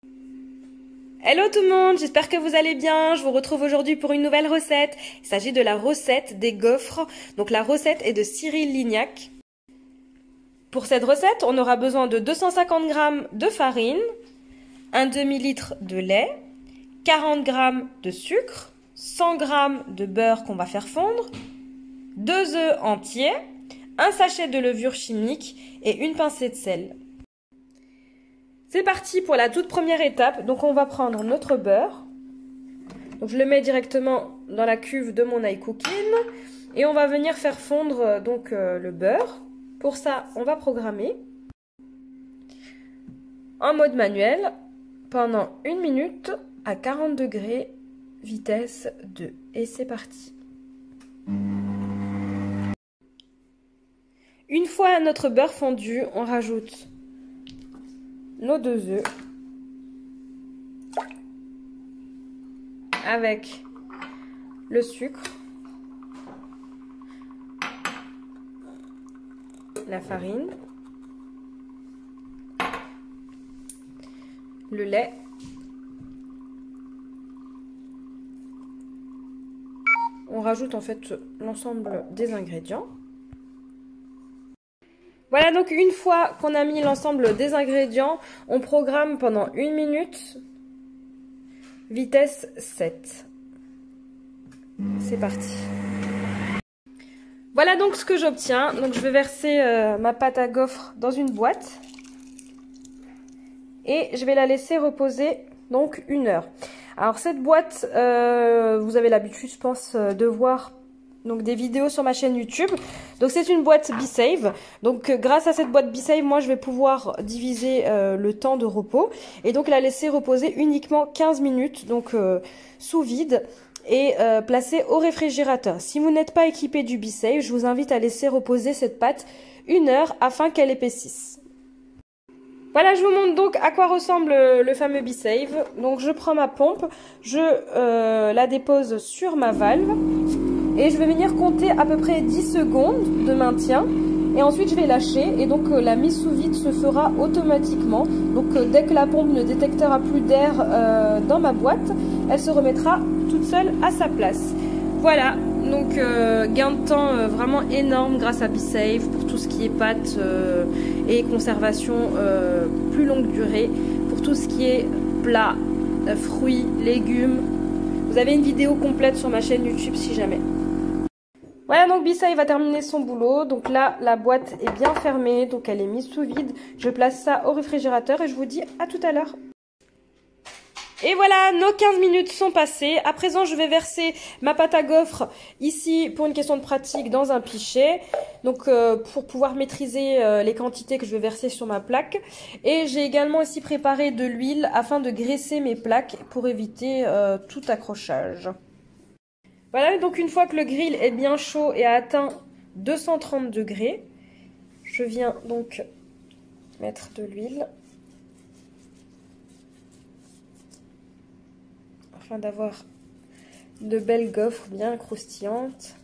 Hello tout le monde, j'espère que vous allez bien. Je vous retrouve aujourd'hui pour une nouvelle recette. Il s'agit de la recette des gaufres. Donc la recette est de Cyril Lignac. Pour cette recette, on aura besoin de 250 g de farine, un demi-litre de lait, 40 g de sucre, 100 g de beurre qu'on va faire fondre, 2 œufs entiers, un sachet de levure chimique et une pincée de sel. C'est parti pour la toute première étape. Donc on va prendre notre beurre. Donc je le mets directement dans la cuve de mon iCooking et on va venir faire fondre le beurre. Pour ça, on va programmer en mode manuel pendant 1 minute à 40 degrés, vitesse 2. Et c'est parti. Une fois notre beurre fondu, on rajoute nos 2 œufs avec le sucre, la farine, le lait, on rajoute en fait l'ensemble des ingrédients. Voilà, donc une fois qu'on a mis l'ensemble des ingrédients, on programme pendant 1 minute, vitesse 7. C'est parti. Voilà donc ce que j'obtiens. Donc je vais verser ma pâte à gaufres dans une boîte et je vais la laisser reposer donc 1 heure. Alors cette boîte, vous avez l'habitude, je pense, de voir donc des vidéos sur ma chaîne YouTube. Donc c'est une boîte BeSave. Donc grâce à cette boîte BeSave, moi je vais pouvoir diviser le temps de repos et donc la laisser reposer uniquement 15 minutes donc sous vide et placer au réfrigérateur. Si vous n'êtes pas équipé du BeSave, je vous invite à laisser reposer cette pâte 1 heure afin qu'elle épaississe. Voilà, je vous montre donc à quoi ressemble le fameux BeSave. Donc je prends ma pompe, je la dépose sur ma valve et je vais venir compter à peu près 10 secondes de maintien et ensuite je vais lâcher et donc la mise sous vide se fera automatiquement. Donc dès que la pompe ne détectera plus d'air dans ma boîte, elle se remettra toute seule à sa place. Voilà, donc gain de temps vraiment énorme grâce à BeSave pour tout ce qui est pâtes et conservation plus longue durée, pour tout ce qui est plats, fruits, légumes. Vous avez une vidéo complète sur ma chaîne YouTube si jamais. Voilà, donc BeSave va terminer son boulot. Donc là, la boîte est bien fermée, donc elle est mise sous vide. Je place ça au réfrigérateur et je vous dis à tout à l'heure. Et voilà, nos 15 minutes sont passées. À présent, je vais verser ma pâte à gaufres ici pour une question de pratique dans un pichet. Donc pour pouvoir maîtriser les quantités que je vais verser sur ma plaque. Et j'ai également ici préparé de l'huile afin de graisser mes plaques pour éviter tout accrochage. Voilà, donc une fois que le grill est bien chaud et a atteint 230 degrés, je viens donc mettre de l'huile afin d'avoir de belles gaufres bien croustillantes.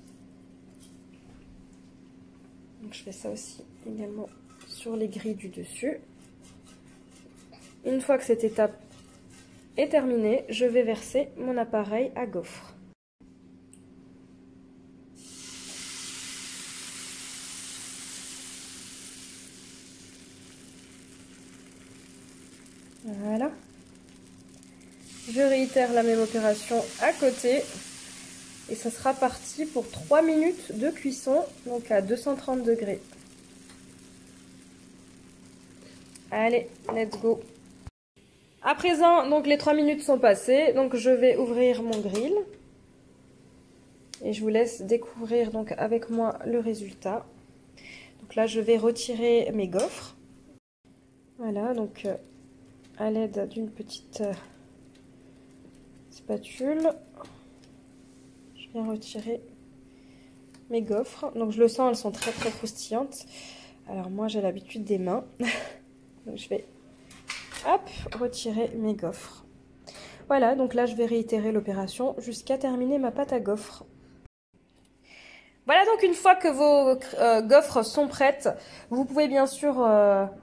Donc je fais ça aussi également sur les grilles du dessus. Une fois que cette étape est terminée, je vais verser mon appareil à gaufres. Voilà. Je réitère la même opération à côté. Et ça sera parti pour 3 minutes de cuisson, donc à 230 degrés. Allez, let's go. À présent, donc les 3 minutes sont passées. Donc je vais ouvrir mon grill. Et je vous laisse découvrir donc avec moi le résultat. Donc là, je vais retirer mes gaufres. Voilà, donc à l'aide d'une petite spatule, je viens retirer mes gaufres. Donc je le sens, elles sont très très croustillantes. Alors moi j'ai l'habitude des mains. Donc je vais hop, retirer mes gaufres. Voilà, donc là je vais réitérer l'opération jusqu'à terminer ma pâte à gaufres. Voilà, donc une fois que vos gaufres sont prêtes, vous pouvez bien sûr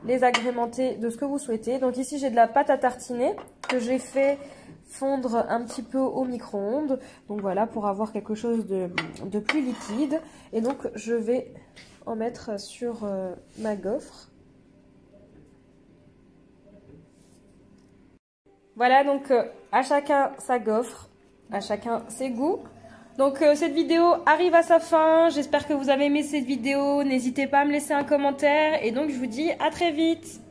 les agrémenter de ce que vous souhaitez. Donc ici j'ai de la pâte à tartiner que j'ai fait fondre un petit peu au micro-ondes. Donc voilà, pour avoir quelque chose de plus liquide. Et donc je vais en mettre sur ma gaufre. Voilà, donc à chacun sa gaufre, à chacun ses goûts. Donc cette vidéo arrive à sa fin, j'espère que vous avez aimé cette vidéo, n'hésitez pas à me laisser un commentaire et donc je vous dis à très vite.